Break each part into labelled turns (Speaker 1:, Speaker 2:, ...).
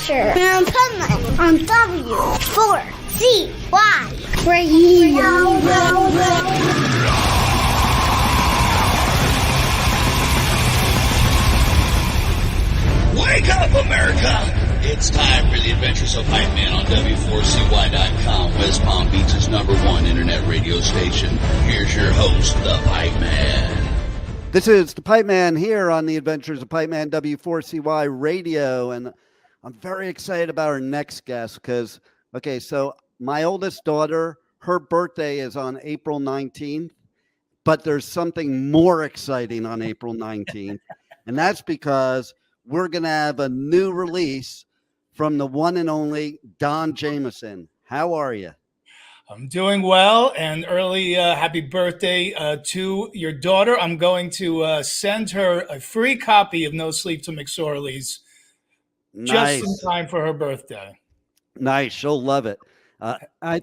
Speaker 1: Lecture on Pipeman on W4CY Radio.
Speaker 2: Wake up, America! It's time for the Adventures of Pipeman on W4CY.com, West Palm Beach's #1 internet radio station. Here's your host, the Pipeman.
Speaker 3: This is the Pipeman here on the Adventures of Pipeman W4CY Radio, and I'm very excited about our next guest because, okay, so my oldest daughter, her birthday is on April 19th, but there's something more exciting on April 19th, and that's because we're going to have a new release from the one and only That Jamieson. How are you?
Speaker 4: I'm doing well, and early happy birthday to your daughter. I'm going to send her a free copy of No Sleep Til McSorley's just in time for her birthday.
Speaker 3: Nice. She'll love it. I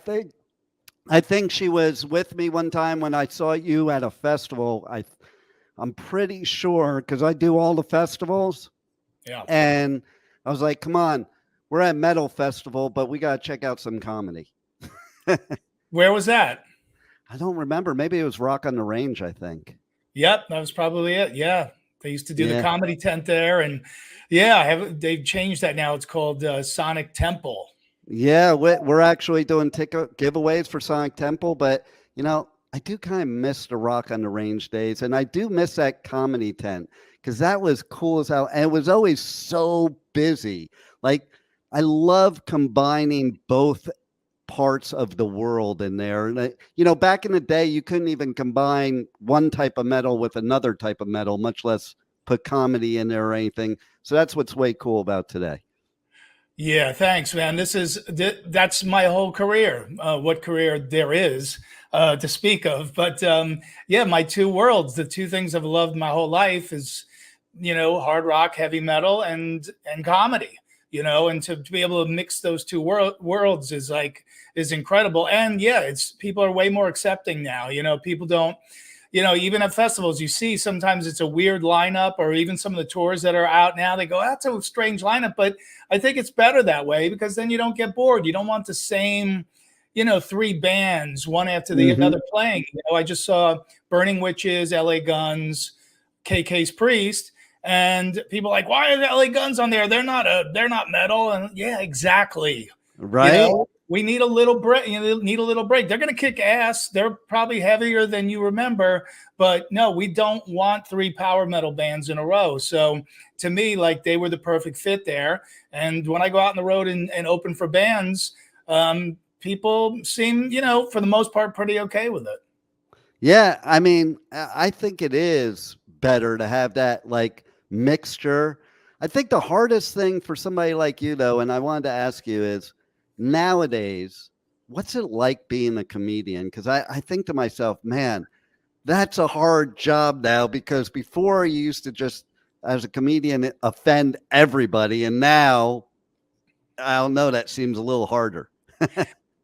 Speaker 3: think she was with me one time when I saw you at a festival. I'm pretty sure because I do all the festivals.
Speaker 4: Yeah.
Speaker 3: And I was like, come on, we're at Metal Festival, but we got to check out some comedy.
Speaker 4: Where was that?
Speaker 3: I don't remember. Maybe it was Rock on the Range, I think.
Speaker 4: Yep, that was probably it. Yeah. They used to do the comedy tent there. And yeah, they've changed that now. It's called Sonic Temple. Yeah,
Speaker 3: we're actually doing ticket giveaways for Sonic Temple, but you know, I do kind of miss the Rock on the Range days, and I do miss that comedy tent because that was cool as hell, and it was always so busy. Like, I love combining both parts of the world in there. And you know, back in the day, you couldn't even combine one type of metal with another type of metal, much less put comedy in there or anything. So that's what's way cool about today.
Speaker 4: Yeah, thanks, man. That's my whole career. What career there is to speak of, but yeah, my two worlds, the two things I've loved my whole life is, you know, hard rock, heavy metal, and comedy. You know, and to be able to mix those two worlds is incredible. And yeah, people are way more accepting now. You know, people don't, you know, even at festivals, you see sometimes it's a weird lineup, or even some of the tours that are out now, they go, that's a strange lineup. But I think it's better that way because then you don't get bored. You don't want the same, you know, three bands, one after the other playing. You know, I just saw Burning Witches, LA Guns, KK's Priest. And people are like, why are the LA Guns on there? They're not metal. And yeah, exactly.
Speaker 3: Right.
Speaker 4: You know, we need a little break. Need a little break. They're going to kick ass. They're probably heavier than you remember, but no, we don't want three power metal bands in a row. So to me, like, they were the perfect fit there. And when I go out on the road and open for bands, people seem, you know, for the most part, pretty okay with it.
Speaker 3: Yeah. I mean, I think it is better to have that, like, mixture. I think the hardest thing for somebody like you, though, and I wanted to ask you, is nowadays, what's it like being a comedian? Because I think to myself, man, that's a hard job now, because before you used to just, as a comedian, offend everybody, and now, I don't know, that seems a little harder.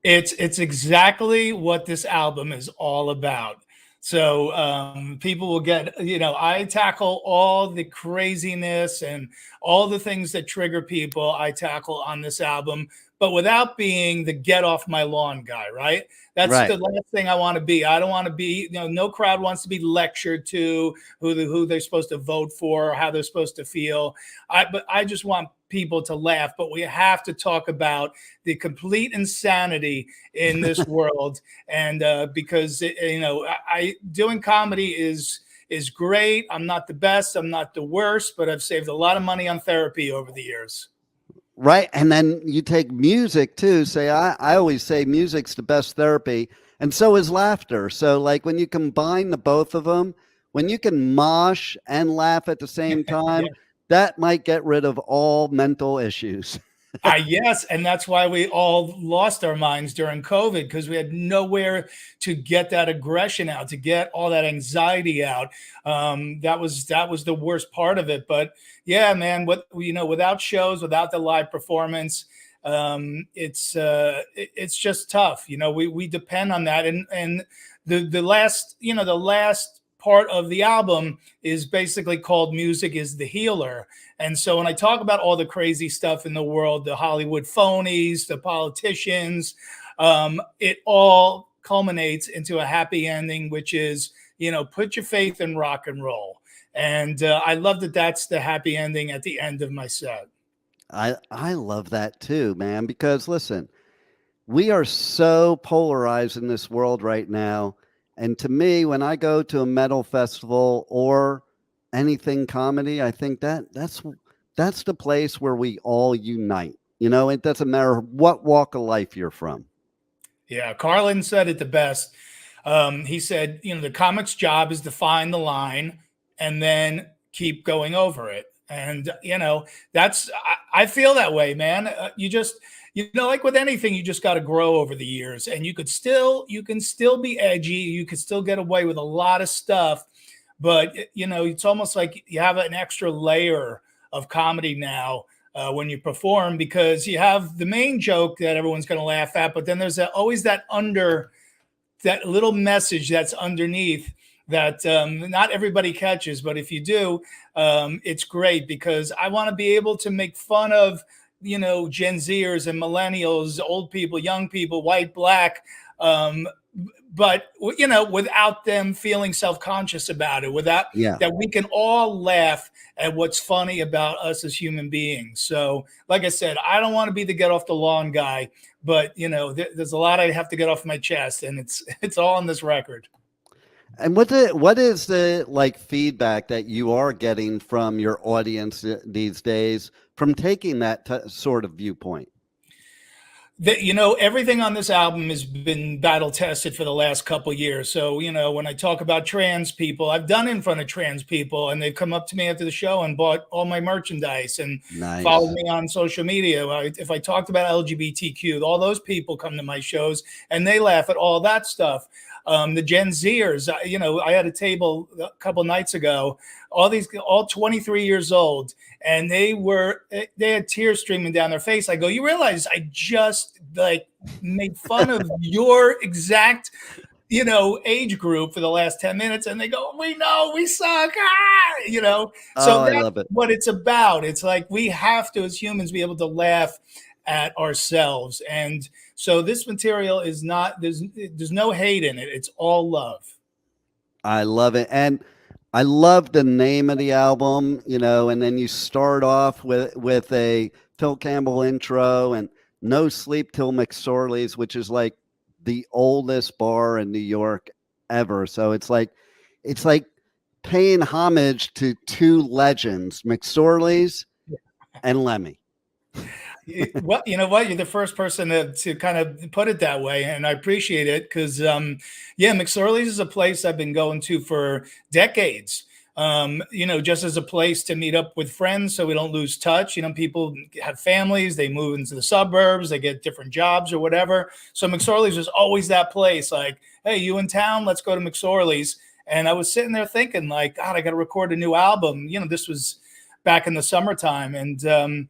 Speaker 4: It's exactly what this album is all about. So people will get, you know, I tackle all the craziness and all the things that trigger people. I tackle on this album, but without being the get off my lawn guy, right? That's right. The last thing I want to be. I don't want to be, you know, no crowd wants to be lectured to who they're supposed to vote for or how they're supposed to feel. But I just want people to laugh, but we have to talk about the complete insanity in this world. And because, you know, doing comedy is great. I'm not the best. I'm not the worst, but I've saved a lot of money on therapy over the years.
Speaker 3: Right. And then you take music too. I always say music's the best therapy, and so is laughter. So like when you combine the both of them, when you can mosh and laugh at the same time, yeah, that might get rid of all mental issues.
Speaker 4: Yes. And that's why we all lost our minds during COVID, because we had nowhere to get that aggression out, to get all that anxiety out. That was the worst part of it. But yeah, man, without shows, without the live performance, it's just tough. You know, we depend on that. And the last part of the album is basically called Music is the Healer. And so when I talk about all the crazy stuff in the world, the Hollywood phonies, the politicians, it all culminates into a happy ending, which is, put your faith in rock and roll. And I love that that's the happy ending at the end of my set.
Speaker 3: I love that too, man, because listen, we are so polarized in this world right now. And to me, when I go to a metal festival or anything comedy, I think that's the place where we all unite. It doesn't matter what walk of life you're from.
Speaker 4: Yeah, Carlin said it the best. He said, the comic's job is to find the line and then keep going over it. And, I feel that way, man. Like with anything, you just got to grow over the years, and you can still be edgy. You could still get away with a lot of stuff, but it's almost like you have an extra layer of comedy now when you perform, because you have the main joke that everyone's going to laugh at, but then there's always that little message that's underneath that not everybody catches. But if you do, it's great, because I want to be able to make fun of, Gen Zers and millennials, old people, young people, white, black, but, without them feeling self-conscious about it, that we can all laugh at what's funny about us as human beings. So like I said, I don't want to be the get off the lawn guy, but, there's a lot I have to get off my chest, and it's all on this record.
Speaker 3: And what is the feedback that you are getting from your audience these days from taking that sort of viewpoint?
Speaker 4: Everything on this album has been battle tested for the last couple of years. So, when I talk about trans people, I've done it in front of trans people, and they've come up to me after the show and bought all my merchandise and followed me on social media. If I talked about LGBTQ, all those people come to my shows and they laugh at all that stuff. The Gen Zers, I had a table a couple nights ago, all 23 years old, and they had tears streaming down their face. I go, you realize I just made fun of your exact, age group for the last 10 minutes. And they go, we know, we suck. So that's what it's about. It's like, we have to, as humans, be able to laugh at ourselves. And so this material is not, there's no hate in it. It's all love.
Speaker 3: I love it. And I love the name of the album, and then you start off with a Phil Campbell intro and No Sleep Till McSorley's, which is like the oldest bar in New York ever. So it's like paying homage to two legends, McSorleys and Lemmy.
Speaker 4: Well, you know what? You're the first person to kind of put it that way, and I appreciate it, because, McSorleys is a place I've been going to for decades. Just as a place to meet up with friends, so we don't lose touch. People have families, they move into the suburbs, they get different jobs or whatever. So McSorleys was always that place. Like, hey, you in town? Let's go to McSorleys. And I was sitting there thinking, like, God, I got to record a new album. This was back in the summertime, and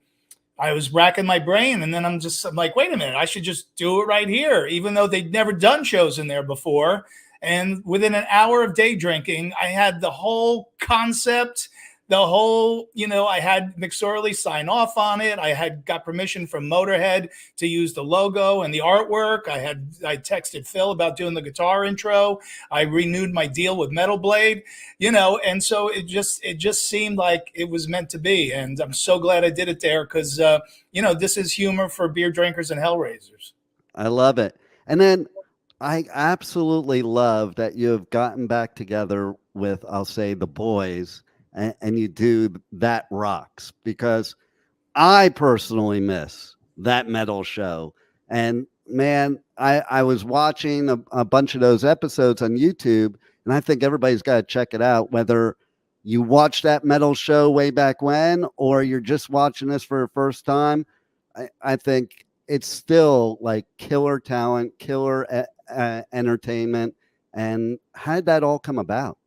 Speaker 4: I was racking my brain, and then I'm like, wait a minute, I should just do it right here, even though they'd never done shows in there before. And within an hour of day drinking, I had the whole concept, I had McSorley sign off on it. I had got permission from Motorhead to use the logo and the artwork. I texted Phil about doing the guitar intro. I renewed my deal with Metal Blade, and so it just seemed like it was meant to be. And I'm so glad I did it there, because, this is humor for beer drinkers and hellraisers. I
Speaker 3: love it. And then I absolutely love that you've gotten back together with, I'll say, the boys, and you do That Rocks, because I personally miss that metal show. And man, I was watching a bunch of those episodes on YouTube, and I think everybody's got to check it out, whether you watched that metal show way back when or you're just watching this for the first time. I think it's still like killer talent, killer entertainment. And how did that all come about?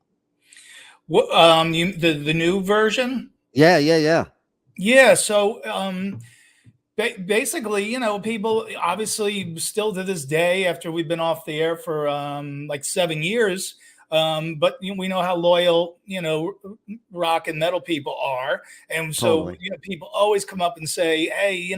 Speaker 4: What, the new version?
Speaker 3: Yeah.
Speaker 4: So, basically, people obviously still to this day, after we've been off the air for like 7 years, But we know how loyal, rock and metal people are. And so,
Speaker 3: Totally.
Speaker 4: people always come up and say, hey,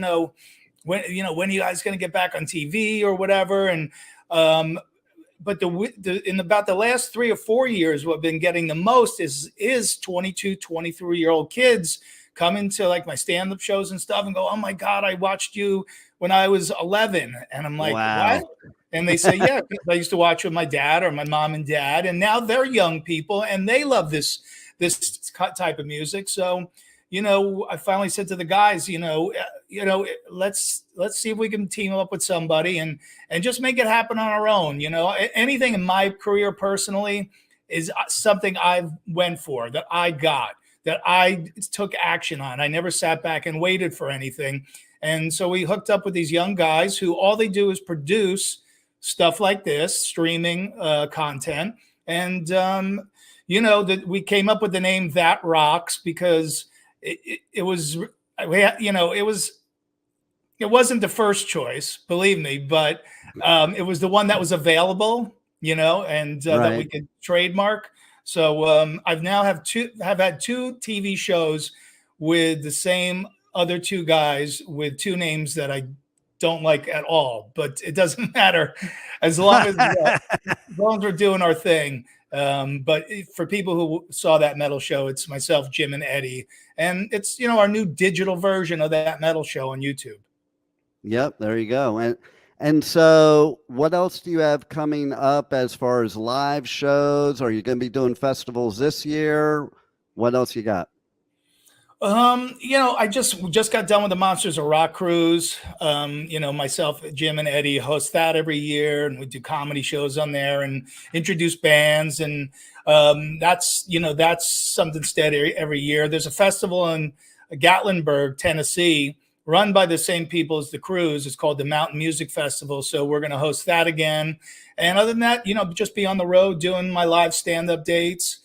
Speaker 4: when are you guys going to get back on TV or whatever? And, but in about the last 3 or 4 years, what I've been getting the most is 22, 23-year-old kids come into like my stand-up shows and stuff and go, oh my God, I watched you when I was 11. And I'm like,
Speaker 3: Wow.
Speaker 4: what? And they say, yeah, I used to watch with my dad or my mom and dad. And now they're young people and they love this type of music. So, I finally said to the guys, let's see if we can team up with somebody and just make it happen on our own. Anything in my career personally is something I went for, that I got, that I took action on. I never sat back and waited for anything. And so we hooked up with these young guys who all they do is produce stuff like this, streaming content. And, that we came up with the name That Rocks because it wasn't the first choice, believe me, but it was the one that was available, and that we could trademark. So I've now had two TV shows with the same other two guys with two names that I don't like at all, but it doesn't matter as long as we're doing our thing. But for people who saw That Metal Show, it's myself, Jim, and Eddie, and it's our new digital version of That Metal Show on YouTube.
Speaker 3: Yep, there you go. And so what else do you have coming up as far as live shows? Are you going to be doing festivals this year? What else you got?
Speaker 4: I just got done with the Monsters of Rock cruise. Myself, Jim, and Eddie host that every year, and we do comedy shows on there and introduce bands, and that's something steady every year. There's a festival in Gatlinburg, Tennessee, run by the same people as the cruise. It's called the Mountain Music Festival. So we're going to host that again. And other than that, just be on the road doing my live stand-up dates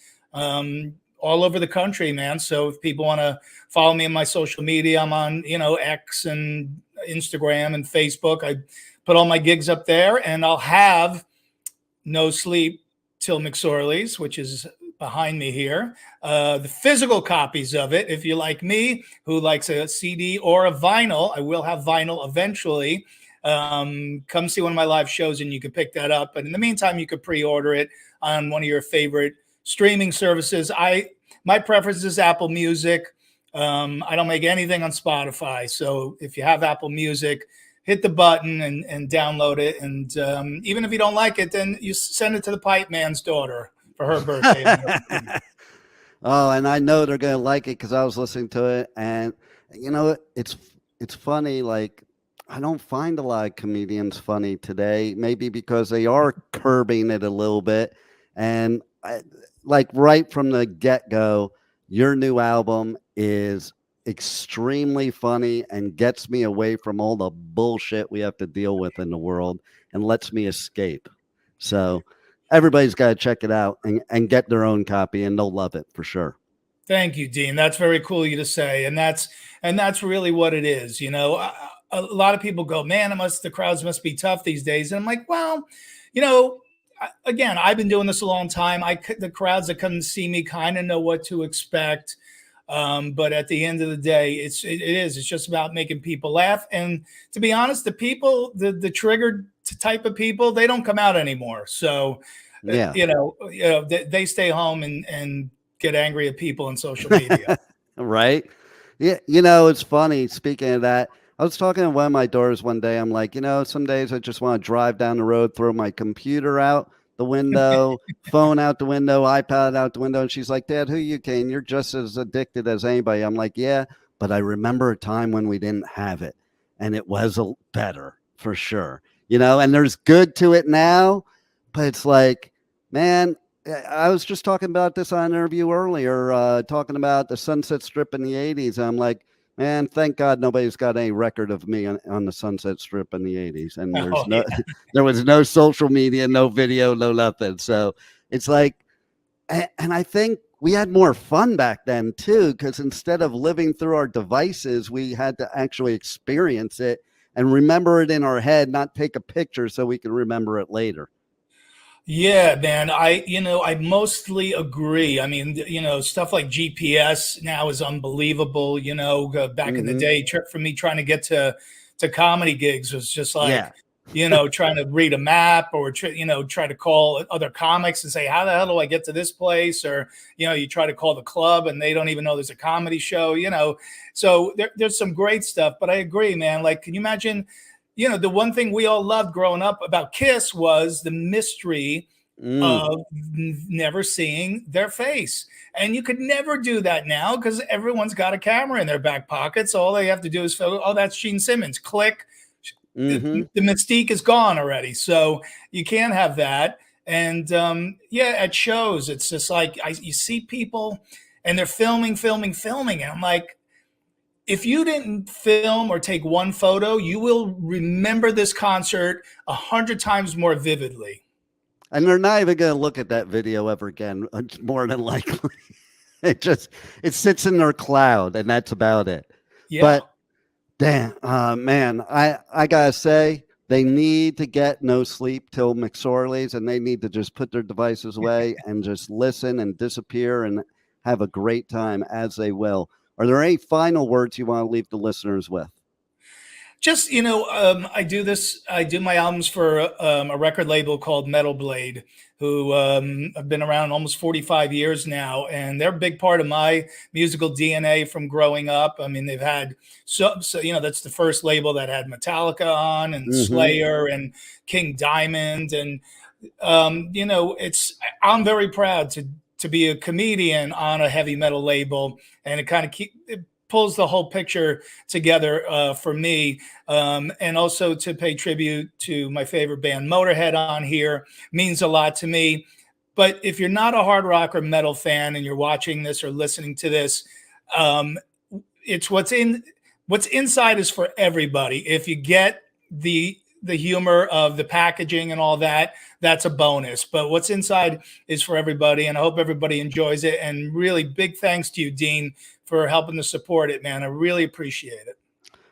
Speaker 4: all over the country, man. So if people want to follow me on my social media, I'm on, X and Instagram and Facebook. I put all my gigs up there, and I'll have No Sleep Till McSorley's, which is behind me here. The physical copies of it, if you like me, who likes a CD or a vinyl, I will have vinyl eventually. Come see one of my live shows and you can pick that up. But in the meantime, you could pre-order it on one of your favorite streaming services. My preference is Apple Music. I don't make anything on Spotify. So if you have Apple Music, hit the button and download it. And even if you don't like it, then you send it to the Pipeman's daughter for her birthday.
Speaker 3: Oh, and I know they're going to like it because I was listening to it. And, it's funny. Like, I don't find a lot of comedians funny today, maybe because they are curbing it a little bit. And like right from the get-go, your new album is extremely funny and gets me away from all the bullshit we have to deal with in the world and lets me escape. So everybody's got to check it out and get their own copy, and they'll love it for sure.
Speaker 4: Thank you, Dean. That's very cool of you to say. And that's really what it is. A lot of people go, man, the crowds must be tough these days. And I'm like, well, again, I've been doing this a long time. The crowds that come and see me kind of know what to expect. But at the end of the day, it's just about making people laugh. And to be honest, the people, the triggered type of people, they don't come out anymore. So,
Speaker 3: yeah,
Speaker 4: they stay home and get angry at people on social media.
Speaker 3: Right. Yeah. It's funny. Speaking of that, I was talking to one of my daughters one day. I'm like, some days I just want to drive down the road, throw my computer out the window, phone out the window, iPad out the window. And she's like, Dad, who you can? You're just as addicted as anybody. I'm like, yeah, but I remember a time when we didn't have it and it was better for sure. And there's good to it now, but it's like, man, I was just talking about this on an interview earlier, talking about the Sunset Strip in the 80s. And I'm like, man, thank God nobody's got any record of me on the Sunset Strip in the 80s. And there was no social media, no video, no nothing. So it's like, and I think we had more fun back then too, because instead of living through our devices, we had to actually experience it and remember it in our head, not take a picture so we could remember it later.
Speaker 4: Yeah, man. I mostly agree. I mean, stuff like GPS now is unbelievable. Back in the
Speaker 3: Hmm.
Speaker 4: day, for me trying to get to comedy gigs was just like,
Speaker 3: Yeah.
Speaker 4: trying to read a map or try to call other comics and say, how the hell do I get to this place? Or you try to call the club and they don't even know there's a comedy show. So there's some great stuff. But I agree, man. Like, can you imagine? The one thing we all loved growing up about Kiss was the mystery
Speaker 3: Mm.
Speaker 4: of never seeing their face. And you could never do that now because everyone's got a camera in their back pocket. So all they have to do is, oh, that's Gene Simmons. Click.
Speaker 3: Hmm.
Speaker 4: The mystique is gone already. So you can't have that. And at shows, it's just like you see people and they're filming. And I'm like, if you didn't film or take one photo, you will remember this concert 100 times more vividly.
Speaker 3: And they're not even going to look at that video ever again, more than likely. It sits in their cloud, and that's about it.
Speaker 4: Yeah.
Speaker 3: But damn, man, I gotta say, they need to get No Sleep Till McSorley's, and they need to just put their devices away and just listen and disappear and have a great time, as they will. Are there any final words you want to leave the listeners with?
Speaker 4: Just, I do my albums for a record label called Metal Blade, who have been around almost 45 years now. And they're a big part of my musical DNA from growing up. I mean, they've had, so that's the first label that had Metallica on and Slayer and King Diamond. And, I'm very proud to be a comedian on a heavy metal label. And it kind of pulls the whole picture together for me, and also to pay tribute to my favorite band Motorhead on here means a lot to me. But if you're not a hard rock or metal fan and you're watching this or listening to this, it's what's inside is for everybody. If you get the humor of the packaging and all that, that's a bonus. But what's inside is for everybody, and I hope everybody enjoys it. And really big thanks to you, Dean, for helping to support it, man. I really appreciate it.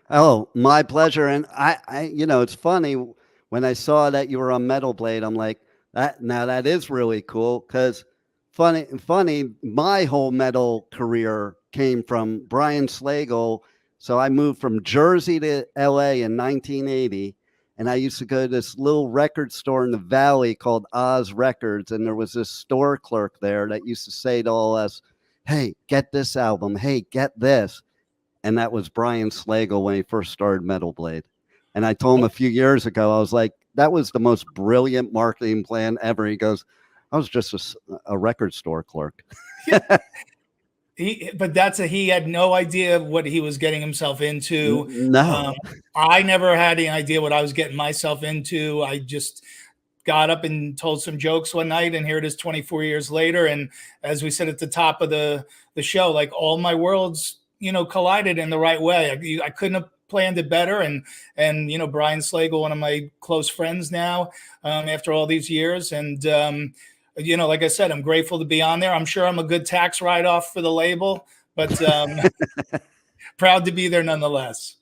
Speaker 3: Oh, my pleasure. And I it's funny when I saw that you were on Metal Blade, I'm like, that is really cool. Cause funny, my whole metal career came from Brian Slagle. So I moved from Jersey to LA in 1980. And I used to go to this little record store in the Valley called Oz Records. And there was this store clerk there that used to say to all us, hey, get this album. Hey, get this. And that was Brian Slagle when he first started Metal Blade. And I told him a few years ago, I was like, that was the most brilliant marketing plan ever. He goes, I was just a record store clerk.
Speaker 4: He had no idea what he was getting himself into.
Speaker 3: No.
Speaker 4: I never had any idea what I was getting myself into. I just got up and told some jokes one night, and here it is 24 years later. And as we said at the top of the show, like all my worlds, collided in the right way. I couldn't have planned it better. And Brian Slagle, one of my close friends now, after all these years. And, like I said, I'm grateful to be on there. I'm sure I'm a good tax write-off for the label, but proud to be there nonetheless.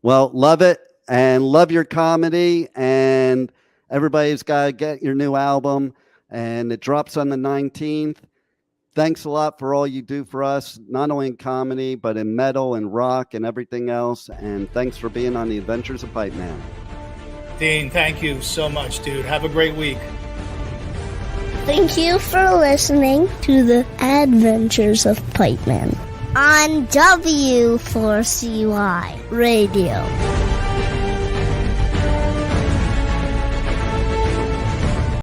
Speaker 3: Well, love it and love your comedy, and everybody's got to get your new album, and it drops on the 19th. Thanks a lot for all you do for us, not only in comedy, but in metal and rock and everything else. And thanks for being on the Adventures of Pipeman.
Speaker 4: Dean, thank you so much, dude. Have a great week.
Speaker 1: Thank you for listening to the Adventures of Pipeman on W4CY Radio.